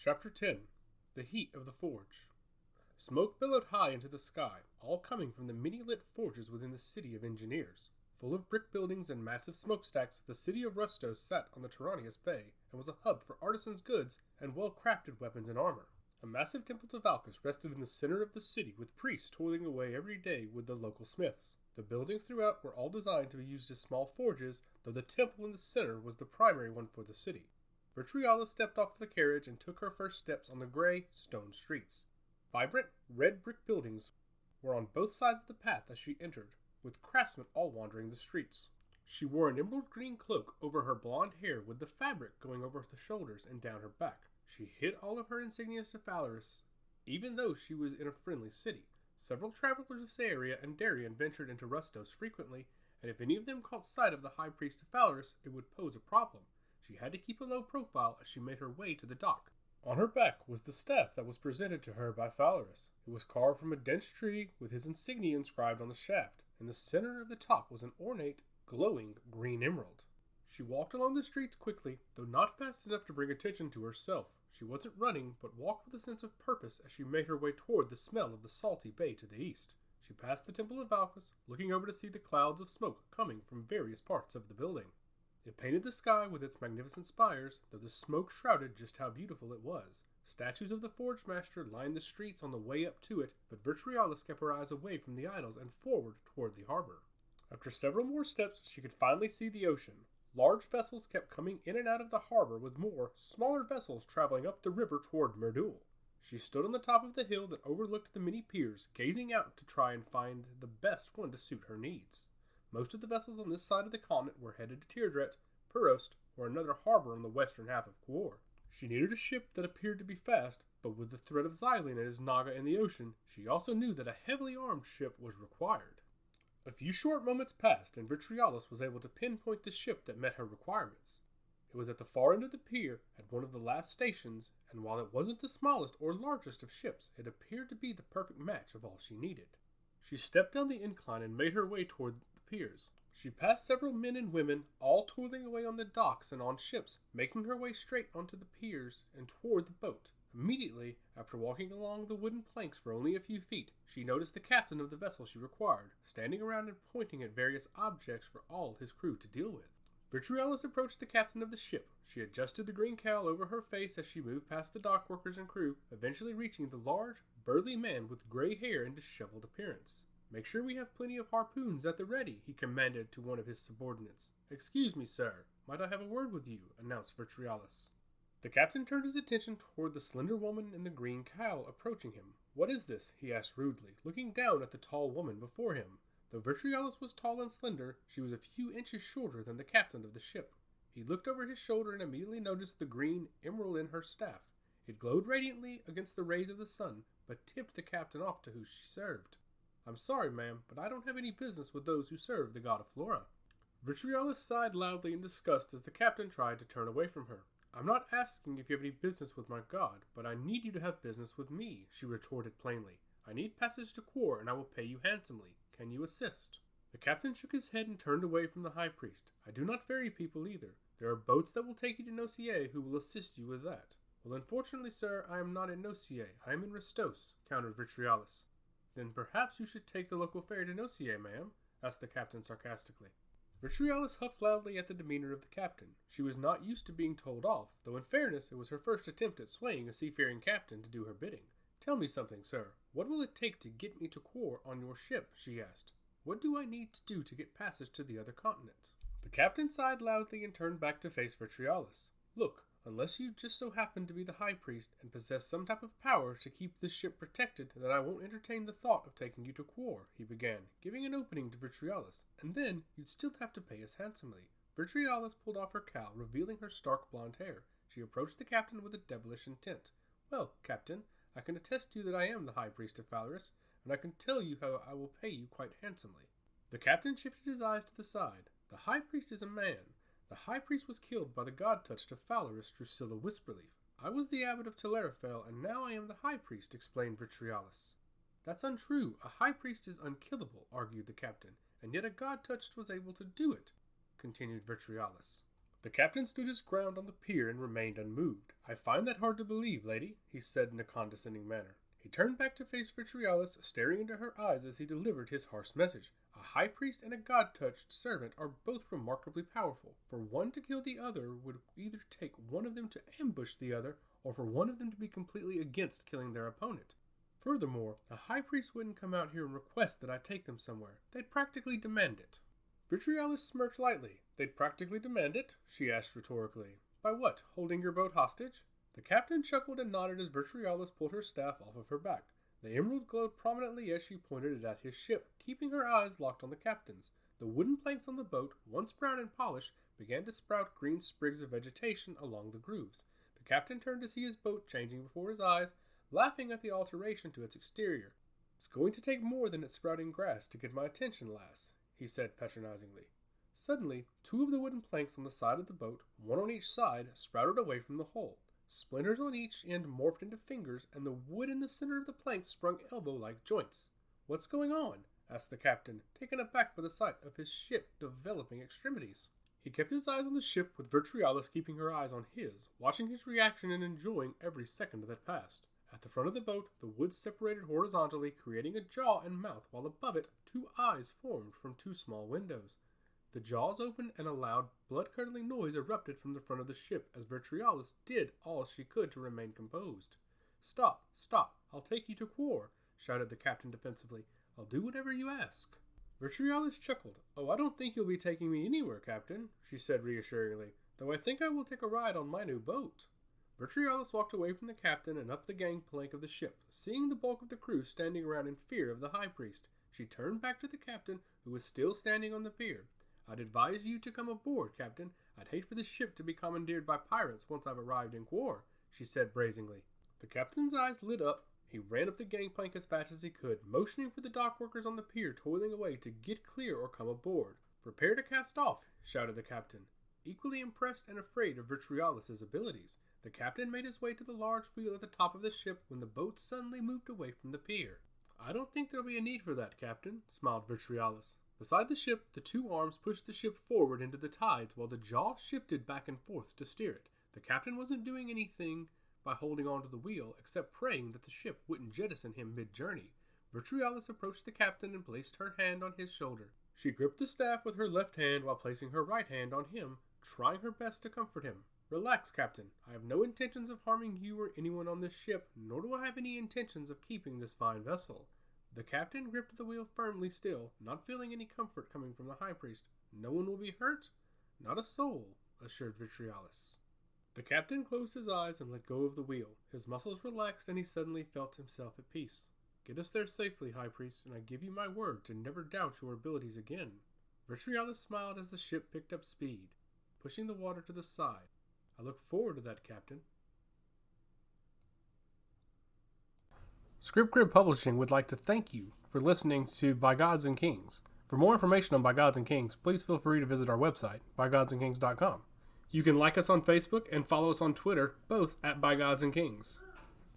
Chapter 10. The Heat of the Forge. Smoke billowed high into the sky, all coming from the many lit forges within the city of engineers. Full of brick buildings and massive smokestacks, the city of Rustos sat on the Tyrannus Bay and was a hub for artisans' goods and well-crafted weapons and armor. A massive temple to Valkis rested in the center of the city, with priests toiling away every day with the local smiths. The buildings throughout were all designed to be used as small forges, though the temple in the center was the primary one for the city. Virtualis stepped off the carriage and took her first steps on the gray, stone streets. Vibrant, red brick buildings were on both sides of the path as she entered, with craftsmen all wandering the streets. She wore an emerald green cloak over her blonde hair, with the fabric going over the shoulders and down her back. She hid all of her insignias to Phalaris, even though she was in a friendly city. Several travelers of Saeria and Darien ventured into Rustos frequently, and if any of them caught sight of the high priest of Phalaris, it would pose a problem. She had to keep a low profile as she made her way to the dock. On her back was the staff that was presented to her by Phalaris. It was carved from a dense tree with his insignia inscribed on the shaft. In the center of the top was an ornate, glowing green emerald. She walked along the streets quickly, though not fast enough to bring attention to herself. She wasn't running, but walked with a sense of purpose as she made her way toward the smell of the salty bay to the east. She passed the Temple of Valkis, looking over to see the clouds of smoke coming from various parts of the building. It painted the sky with its magnificent spires, though the smoke shrouded just how beautiful it was. Statues of the Forge Master lined the streets on the way up to it, but Virtualis kept her eyes away from the idols and forward toward the harbor. After several more steps, she could finally see the ocean. Large vessels kept coming in and out of the harbor, with more, smaller vessels traveling up the river toward Merdul. She stood on the top of the hill that overlooked the many piers, gazing out to try and find the best one to suit her needs. Most of the vessels on this side of the continent were headed to Teardret, Purost, or another harbor on the western half of Quor. She needed a ship that appeared to be fast, but with the threat of Xylene and his Naga in the ocean, she also knew that a heavily armed ship was required. A few short moments passed, and Virtualis was able to pinpoint the ship that met her requirements. It was at the far end of the pier, at one of the last stations, and while it wasn't the smallest or largest of ships, it appeared to be the perfect match of all she needed. She stepped down the incline and made her way toward the piers. She passed several men and women, all toiling away on the docks and on ships, making her way straight onto the piers and toward the boat. Immediately, after walking along the wooden planks for only a few feet, she noticed the captain of the vessel she required, standing around and pointing at various objects for all his crew to deal with. Virtualis approached the captain of the ship. She adjusted the green cowl over her face as she moved past the dock workers and crew, eventually reaching the large, burly man with gray hair and disheveled appearance. "Make sure we have plenty of harpoons at the ready," he commanded to one of his subordinates. "Excuse me, sir. Might I have a word with you?" announced Virtualis. The captain turned his attention toward the slender woman in the green cowl approaching him. "What is this?" he asked rudely, looking down at the tall woman before him. Though Virtualis was tall and slender, she was a few inches shorter than the captain of the ship. He looked over his shoulder and immediately noticed the green emerald in her staff. It glowed radiantly against the rays of the sun, but tipped the captain off to who she served. "I'm sorry, ma'am, but I don't have any business with those who serve the god of Flora." Virtualis sighed loudly in disgust as the captain tried to turn away from her. "I'm not asking if you have any business with my god, but I need you to have business with me," she retorted plainly. "I need passage to Quor, and I will pay you handsomely. Can you assist?" The captain shook his head and turned away from the high priest. "I do not ferry people either. There are boats that will take you to Nocier who will assist you with that." "Well, unfortunately, sir, I am not in Nocier. I am in Rustos," countered Virtualis. "Then perhaps you should take the local ferry to Nocier, ma'am?" asked the captain sarcastically. Virtualis huffed loudly at the demeanor of the captain. She was not used to being told off, though in fairness it was her first attempt at swaying a seafaring captain to do her bidding. "Tell me something, sir. What will it take to get me to Quor on your ship?" she asked. "What do I need to do to get passage to the other continent?" The captain sighed loudly and turned back to face Virtualis. "Look, unless you just so happen to be the high priest and possess some type of power to keep this ship protected, then I won't entertain the thought of taking you to Quor," he began, giving an opening to Virtualis. "And then you'd still have to pay us handsomely." Virtualis pulled off her cowl, revealing her stark blonde hair. She approached the captain with a devilish intent. "Well, captain, I can attest to you that I am the high priest of Phalaris, and I can tell you how I will pay you quite handsomely." The captain shifted his eyes to the side. "The high priest is a man. The high priest was killed by the god-touch of Phalaris, Drusilla Whisperleaf. I was the abbot of Telerifel, and now I am the high priest," explained Virtualis. "That's untrue. A high priest is unkillable," argued the captain, "and yet a god-touched was able to do it," continued Virtualis. The captain stood his ground on the pier and remained unmoved. "I find that hard to believe, lady," he said in a condescending manner. He turned back to face Vitriolus, staring into her eyes as he delivered his harsh message. A high priest and a god-touched servant are both remarkably powerful. For one to kill the other would either take one of them to ambush the other, or for one of them to be completely against killing their opponent. Furthermore, a high priest wouldn't come out here and request that I take them somewhere. They'd practically demand it. Vitriolus smirked lightly. "They'd practically demand it?" she asked rhetorically. "By what? Holding your boat hostage?" The captain chuckled and nodded as Vitriolus pulled her staff off of her back. The emerald glowed prominently as she pointed it at his ship, keeping her eyes locked on the captain's. The wooden planks on the boat, once brown and polished, began to sprout green sprigs of vegetation along the grooves. The captain turned to see his boat changing before his eyes, laughing at the alteration to its exterior. "It's going to take more than its sprouting grass to get my attention, lass," he said patronizingly. Suddenly, two of the wooden planks on the side of the boat, one on each side, sprouted away from the hull. Splinters on each end morphed into fingers, and the wood in the center of the planks sprung elbow-like joints. "What's going on?" asked the captain, taken aback by the sight of his ship developing extremities. He kept his eyes on the ship, with Vitriolus keeping her eyes on his, watching his reaction and enjoying every second that passed. At the front of the boat, the wood separated horizontally, creating a jaw and mouth, while above it, two eyes formed from two small windows. The jaws opened and a loud, blood-curdling noise erupted from the front of the ship as Vitriolus did all she could to remain composed. "Stop, stop, I'll take you to Quor," shouted the captain defensively. "I'll do whatever you ask." Vitriolus chuckled. "Oh, I don't think you'll be taking me anywhere, Captain," she said reassuringly, "though I think I will take a ride on my new boat." Vitriolus walked away from the captain and up the gangplank of the ship, seeing the bulk of the crew standing around in fear of the high priest. She turned back to the captain, who was still standing on the pier. "I'd advise you to come aboard, Captain. I'd hate for the ship to be commandeered by pirates once I've arrived in Quor," she said brazenly. The captain's eyes lit up. He ran up the gangplank as fast as he could, motioning for the dock workers on the pier toiling away to get clear or come aboard. "Prepare to cast off," shouted the captain. Equally impressed and afraid of Vitriolus's abilities, the captain made his way to the large wheel at the top of the ship when the boat suddenly moved away from the pier. "I don't think there'll be a need for that, Captain," smiled Vitriolus. Beside the ship, the two arms pushed the ship forward into the tides while the jaw shifted back and forth to steer it. The captain wasn't doing anything by holding onto the wheel, except praying that the ship wouldn't jettison him mid-journey. Vitriolus approached the captain and placed her hand on his shoulder. She gripped the staff with her left hand while placing her right hand on him, trying her best to comfort him. "Relax, Captain. I have no intentions of harming you or anyone on this ship, nor do I have any intentions of keeping this fine vessel." The captain gripped the wheel firmly still, not feeling any comfort coming from the high priest. "No one will be hurt? Not a soul," assured Vitriolus. The captain closed his eyes and let go of the wheel. His muscles relaxed and he suddenly felt himself at peace. "Get us there safely, high priest, and I give you my word to never doubt your abilities again." Vitriolus smiled as the ship picked up speed, pushing the water to the side. "I look forward to that, Captain." Script Grid Publishing would like to thank you for listening to By Gods and Kings. For more information on By Gods and Kings, please feel free to visit our website, bygodsandkings.com. You can like us on Facebook and follow us on Twitter, both at By Gods and Kings.